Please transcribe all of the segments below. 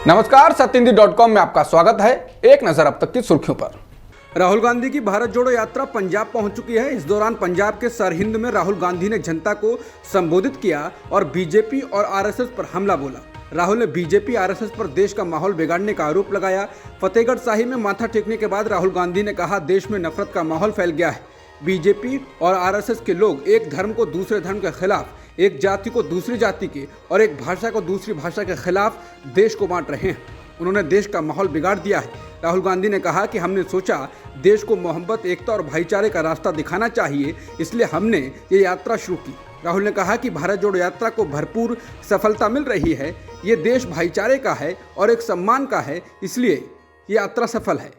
नमस्कार, सत्यहिंदी.com में आपका स्वागत है। एक नजर अब तक की सुर्खियों पर। राहुल गांधी की भारत जोड़ो यात्रा पंजाब पहुंच चुकी है। इस दौरान पंजाब के सरहिंद में राहुल गांधी ने जनता को संबोधित किया और बीजेपी और आरएसएस पर हमला बोला। राहुल ने बीजेपी आरएसएस पर देश का माहौल बिगाड़ने का आरोप लगाया। फतेहगढ़ साहिब में माथा टेकने के बाद राहुल गांधी ने कहा, देश में नफरत का माहौल फैल गया है। बीजेपी और आरएसएस के लोग एक धर्म को दूसरे धर्म के खिलाफ, एक जाति को दूसरी जाति के और एक भाषा को दूसरी भाषा के खिलाफ देश को बांट रहे हैं। उन्होंने देश का माहौल बिगाड़ दिया है। राहुल गांधी ने कहा कि हमने सोचा देश को मोहब्बत, एकता और भाईचारे का रास्ता दिखाना चाहिए, इसलिए हमने ये यात्रा शुरू की। राहुल ने कहा कि भारत जोड़ो यात्रा को भरपूर सफलता मिल रही है। ये देश भाईचारे का है और एक सम्मान का है, इसलिए ये यात्रा सफल है।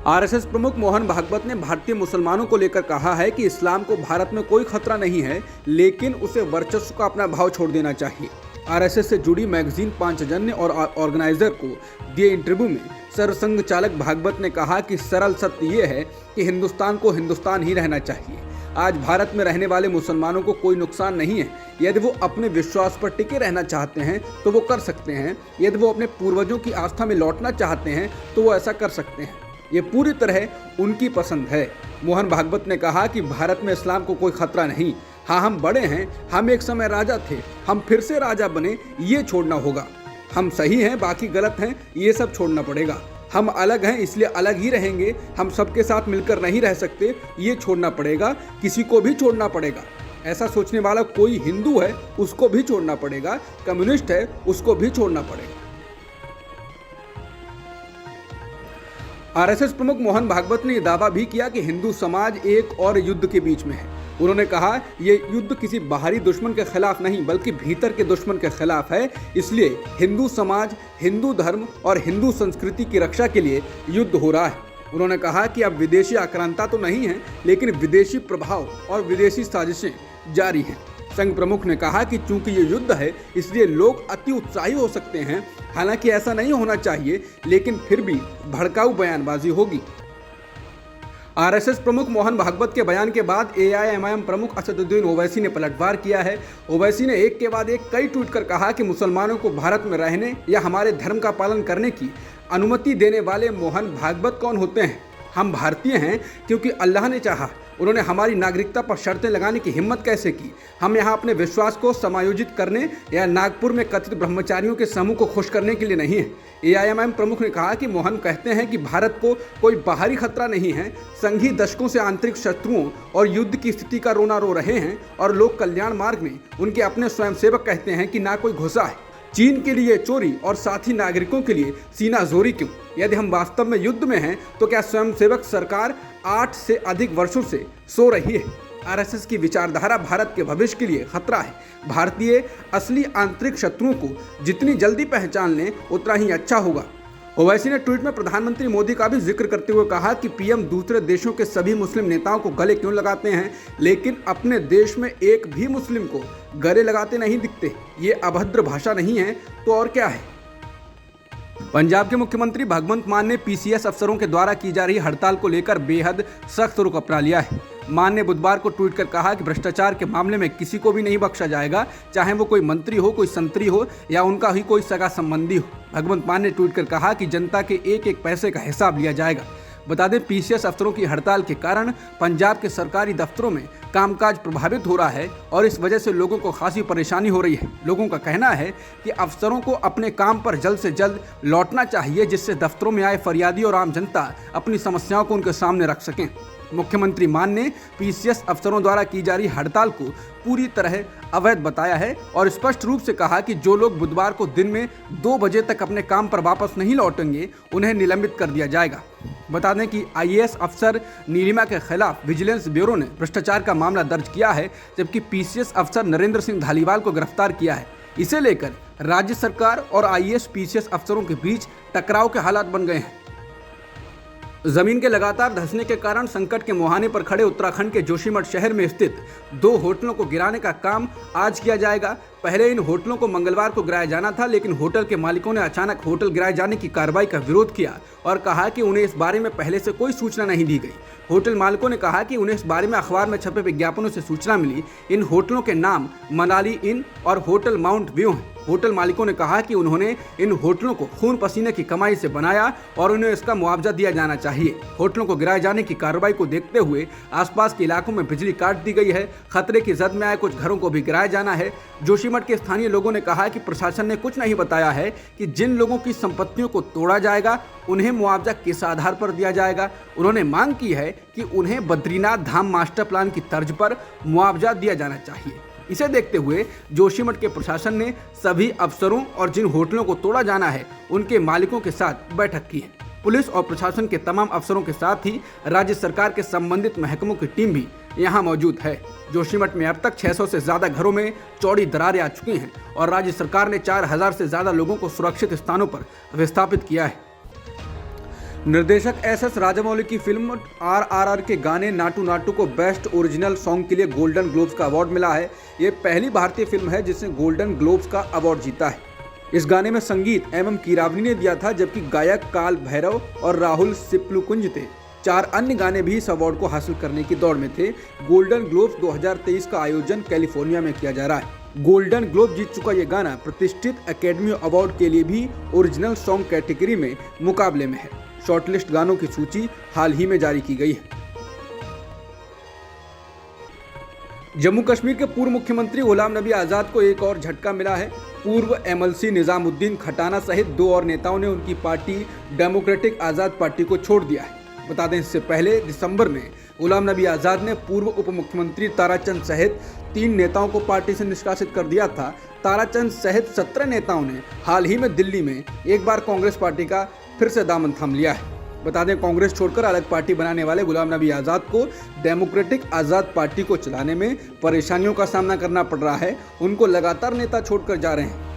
आरएसएस प्रमुख मोहन भागवत ने भारतीय मुसलमानों को लेकर कहा है कि इस्लाम को भारत में कोई खतरा नहीं है, लेकिन उसे वर्चस्व का अपना भाव छोड़ देना चाहिए। आरएसएस से जुड़ी मैगजीन पांचजन्य और ऑर्गेनाइजर को दिए इंटरव्यू में सरसंघ चालक भागवत ने कहा कि सरल सत्य ये है कि हिंदुस्तान को हिंदुस्तान ही रहना चाहिए। आज भारत में रहने वाले मुसलमानों को कोई नुकसान नहीं है। यदि वो अपने विश्वास पर टिके रहना चाहते हैं तो वो कर सकते हैं। यदि वो अपने पूर्वजों की आस्था में लौटना चाहते हैं तो वो ऐसा कर सकते हैं। ये पूरी तरह उनकी पसंद है। मोहन भागवत ने कहा कि भारत में इस्लाम को कोई खतरा नहीं। हाँ, हम बड़े हैं, हम एक समय राजा थे, हम फिर से राजा बने, ये छोड़ना होगा। हम सही हैं, बाकी गलत हैं, ये सब छोड़ना पड़ेगा। हम अलग हैं, इसलिए अलग ही रहेंगे। हम सबके साथ मिलकर नहीं रह सकते, ये छोड़ना पड़ेगा। किसी को भी छोड़ना पड़ेगा। ऐसा सोचने वाला कोई हिंदू है, उसको भी छोड़ना पड़ेगा। कम्युनिस्ट है, उसको भी छोड़ना पड़ेगा। आरएसएस प्रमुख मोहन भागवत ने यह दावा भी किया कि हिंदू समाज एक और युद्ध के बीच में है। उन्होंने कहा, यह युद्ध किसी बाहरी दुश्मन के खिलाफ नहीं, बल्कि भीतर के दुश्मन के खिलाफ है। इसलिए हिंदू समाज, हिंदू धर्म और हिंदू संस्कृति की रक्षा के लिए युद्ध हो रहा है। उन्होंने कहा कि अब विदेशी आक्रांता तो नहीं है, लेकिन विदेशी प्रभाव और विदेशी साजिशें जारी हैं। संघ प्रमुख ने कहा कि चूंकि ये युद्ध है, इसलिए लोग अति उत्साही हो सकते हैं। हालांकि ऐसा नहीं होना चाहिए, लेकिन फिर भी भड़काऊ बयानबाजी होगी। आरएसएस प्रमुख मोहन भागवत के बयान के बाद एआईएमआईएम प्रमुख असदुद्दीन ओवैसी ने पलटवार किया है। ओवैसी ने एक के बाद एक कई ट्वीट कर कहा कि मुसलमानों को भारत में रहने या हमारे धर्म का पालन करने की अनुमति देने वाले मोहन भागवत कौन होते हैं? हम भारतीय हैं क्योंकि अल्लाह ने चाहा। उन्होंने हमारी नागरिकता पर शर्तें लगाने की हिम्मत कैसे की? हम यहाँ अपने विश्वास को समायोजित करने या नागपुर में कथित ब्रह्मचारियों के समूह को खुश करने के लिए नहीं है। एआईएमआईएम प्रमुख ने कहा कि मोहन कहते हैं कि भारत को कोई बाहरी खतरा नहीं है। संघी दशकों से आंतरिक शत्रुओं और युद्ध की स्थिति का रोना रो रहे हैं और लोक कल्याण मार्ग में उनके अपने स्वयंसेवक कहते हैं कि ना कोई घुसा है। चीन के लिए चोरी और साथी नागरिकों के लिए सीना जोरी क्यों? यदि हम वास्तव में युद्ध में हैं तो क्या स्वयंसेवक सरकार 8 से अधिक वर्षों से सो रही है? आरएसएस की विचारधारा भारत के भविष्य के लिए खतरा है। भारतीय असली आंतरिक शत्रुओं को जितनी जल्दी पहचान लें उतना ही अच्छा होगा। ओवैसी ने ट्वीट में प्रधानमंत्री मोदी का भी जिक्र करते हुए कहा कि पीएम दूसरे देशों के सभी मुस्लिम नेताओं को गले क्यों लगाते हैं, लेकिन अपने देश में एक भी मुस्लिम को गले लगाते नहीं दिखते। ये अभद्र भाषा नहीं है तो और क्या है? पंजाब के मुख्यमंत्री भगवंत मान ने पीसीएस अफसरों के द्वारा की जा रही हड़ताल को लेकर बेहद सख्त रुख अपना लिया है। मान ने बुधवार को ट्वीट कर कहा कि भ्रष्टाचार के मामले में किसी को भी नहीं बख्शा जाएगा, चाहे वो कोई मंत्री हो, कोई संतरी हो या उनका ही कोई सगा संबंधी हो। भगवंत मान ने ट्वीट कर कहा कि जनता के एक एक पैसे का हिसाब लिया जाएगा। बता दें, पीसीएस अफसरों की हड़ताल के कारण पंजाब के सरकारी दफ्तरों में कामकाज प्रभावित हो रहा है और इस वजह से लोगों को खासी परेशानी हो रही है। लोगों का कहना है कि अफसरों को अपने काम पर जल्द से जल्द लौटना चाहिए, जिससे दफ्तरों में आए फरियादी और आम जनता अपनी समस्याओं को उनके सामने रख सकें। मुख्यमंत्री मान ने पीसीएस अफसरों द्वारा की जा रही हड़ताल को पूरी तरह अवैध बताया है और स्पष्ट रूप से कहा कि जो लोग बुधवार को दिन में 2 बजे तक अपने काम पर वापस नहीं लौटेंगे, उन्हें निलंबित कर दिया जाएगा। बता दें कि आईएएस अफसर नीलिमा के खिलाफ विजिलेंस ब्यूरो ने भ्रष्टाचार का मामला दर्ज किया है, जबकि पीसीएस अफसर नरेंद्र सिंह धालीवाल को गिरफ्तार किया है। इसे लेकर राज्य सरकार और आईएएस पीसीएस अफसरों के बीच टकराव के हालात बन गए हैं। जमीन के लगातार धंसने के कारण संकट के मुहाने पर खड़े उत्तराखंड के जोशीमठ शहर में स्थित 2 होटलों को गिराने का काम आज किया जाएगा। पहले इन होटलों को मंगलवार को गिराया जाना था, लेकिन होटल के मालिकों ने अचानक होटल गिराए जाने की कार्रवाई का विरोध किया और कहा कि उन्हें इस बारे में पहले से कोई सूचना नहीं दी गई। होटल मालिकों ने कहा कि उन्हें इस बारे में अखबार में छपे विज्ञापनों से सूचना मिली। इन होटलों के नाम मनाली इन और होटल माउंट व्यू हैं। होटल मालिकों ने कहा कि उन्होंने इन होटलों को खून पसीने की कमाई से बनाया और उन्हें इसका मुआवजा दिया जाना चाहिए। होटलों को गिराए जाने की कार्रवाई को देखते हुए आसपास के इलाकों में बिजली काट दी गई है। खतरे की जद में आए कुछ घरों को भी गिराया जाना है। जोशीमठ के स्थानीय लोगों ने कहा कि प्रशासन ने कुछ नहीं बताया है कि जिन लोगों की संपत्तियों को तोड़ा जाएगा उन्हें मुआवजा किस आधार पर दिया जाएगा। उन्होंने मांग की है कि उन्हें बद्रीनाथ धाम मास्टर प्लान की तर्ज पर मुआवजा दिया जाना चाहिए। इसे देखते हुए जोशीमठ के प्रशासन ने सभी अफसरों और जिन होटलों को तोड़ा जाना है उनके मालिकों के साथ बैठक की है। पुलिस और प्रशासन के तमाम अफसरों के साथ ही राज्य सरकार के संबंधित महकमों की टीम भी यहां मौजूद है। जोशीमठ में अब तक 600 से ज्यादा घरों में चौड़ी दरारें आ चुकी हैं और राज्य सरकार ने 4000 से ज्यादा लोगों को सुरक्षित स्थानों पर विस्थापित किया है। निर्देशक एस राजामौली की फिल्म RRR के गाने नाटू नाटू को बेस्ट ओरिजिनल सॉन्ग के लिए गोल्डन ग्लोब्स का अवार्ड मिला है। ये पहली भारतीय फिल्म है जिसने गोल्डन ग्लोब्स का अवार्ड जीता है। इस गाने में संगीत MM कीरावनी ने दिया था, जबकि गायक काल भैरव और राहुल सिप्लुकुंज थे। 4 अन्य गाने भी इस अवार्ड को हासिल करने की दौड़ में थे। गोल्डन ग्लोब्स 2023 का आयोजन कैलिफोर्निया में किया जा रहा है। गोल्डन ग्लोब जीत चुका ये गाना प्रतिष्ठित एकेडमी अवार्ड के लिए भी ओरिजिनल सॉन्ग कैटेगरी में मुकाबले में है। शॉर्टलिस्ट गानों की सूची हाल ही में जारी की गई है। जम्मू कश्मीर के पूर्व मुख्यमंत्री गुलाम नबी आज़ाद को एक और झटका मिला है। पूर्व MLC निजामुद्दीन खटाना सहित 2 और नेताओं ने उनकी पार्टी डेमोक्रेटिक आज़ाद पार्टी को छोड़ दिया है। बता दें, इससे पहले दिसंबर में गुलाम नबी आज़ाद ने पूर्व उप मुख्यमंत्री ताराचंद सहित 3 नेताओं को पार्टी से निष्कासित कर दिया था। ताराचंद सहित 17 नेताओं ने हाल ही में दिल्ली में एक बार कांग्रेस पार्टी का फिर से दामन थाम लिया है। बता दें, कांग्रेस छोड़कर अलग पार्टी बनाने वाले गुलाम नबी आज़ाद को डेमोक्रेटिक आज़ाद पार्टी को चलाने में परेशानियों का सामना करना पड़ रहा है। उनको लगातार नेता छोड़कर जा रहे हैं।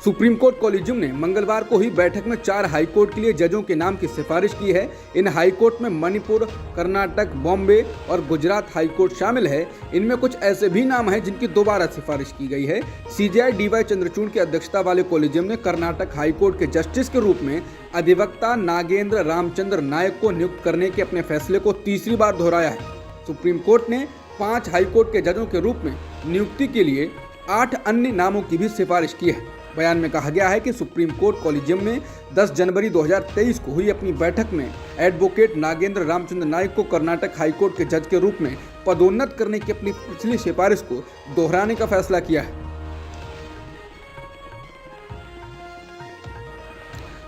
सुप्रीम कोर्ट कॉलेजियम ने मंगलवार को हुई बैठक में 4 हाईकोर्ट के लिए जजों के नाम की सिफारिश की है। इन हाईकोर्ट में मणिपुर, कर्नाटक, बॉम्बे और गुजरात हाईकोर्ट शामिल है। इनमें कुछ ऐसे भी नाम हैं जिनकी दोबारा सिफारिश की गई है। CJI DY चंद्रचूड़ की अध्यक्षता वाले कॉलेजियम ने कर्नाटक हाईकोर्ट के जस्टिस के रूप में अधिवक्ता नागेंद्र रामचंद्र नायक को नियुक्त करने के अपने फैसले को तीसरी बार दोहराया है। सुप्रीम कोर्ट ने 5 हाईकोर्ट के जजों के रूप में नियुक्ति के लिए 8 अन्य नामों की भी सिफारिश की है। बयान में कहा गया है कि सुप्रीम कोर्ट कॉलेजियम में 10 जनवरी 2023 को हुई अपनी बैठक में एडवोकेट नागेंद्र रामचंद्र नायक को कर्नाटक हाईकोर्ट के जज के रूप में पदोन्नत करने की अपनी पिछली सिफारिश को दोहराने का फैसला किया है।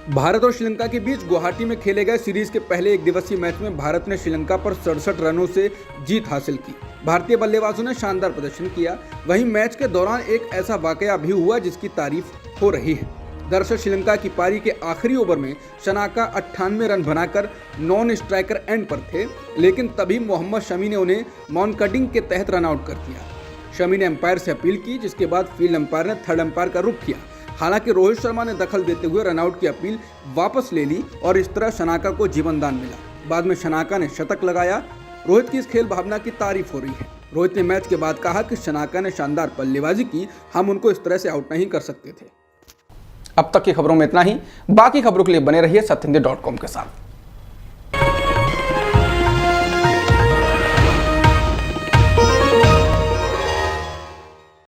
भारत और श्रीलंका के बीच गुवाहाटी में खेले गए सीरीज के पहले एक दिवसीय मैच में भारत ने श्रीलंका पर 67 रनों से जीत हासिल की। भारतीय बल्लेबाजों ने शानदार प्रदर्शन किया। वहीं मैच के दौरान एक ऐसा वाकया भी हुआ जिसकी तारीफ हो रही है। दरअसल श्रीलंका की पारी के आखिरी ओवर में शनाका 98 रन बनाकर नॉन स्ट्राइकर एंड पर थे, लेकिन तभी मोहम्मद शमी ने उन्हें माउंटकटिंग के तहत रन आउट कर दिया। शमी ने अंपायर से अपील की, जिसके बाद फील्ड अंपायर ने थर्ड अंपायर का रुख किया। हालांकि रोहित शर्मा ने दखल देते हुए रनआउट की अपील वापस ले ली और इस तरह शनाका को जीवनदान मिला। बाद में शनाका ने शतक लगाया। रोहित की इस खेल भावना की तारीफ हो रही है। रोहित ने मैच के बाद कहा कि शनाका ने शानदार बल्लेबाजी की, हम उनको इस तरह से आउट नहीं कर सकते थे। अब तक की खबरों में इतना ही। बाकी खबरों के लिए बने रहिए सत्यहिंदी.com के साथ।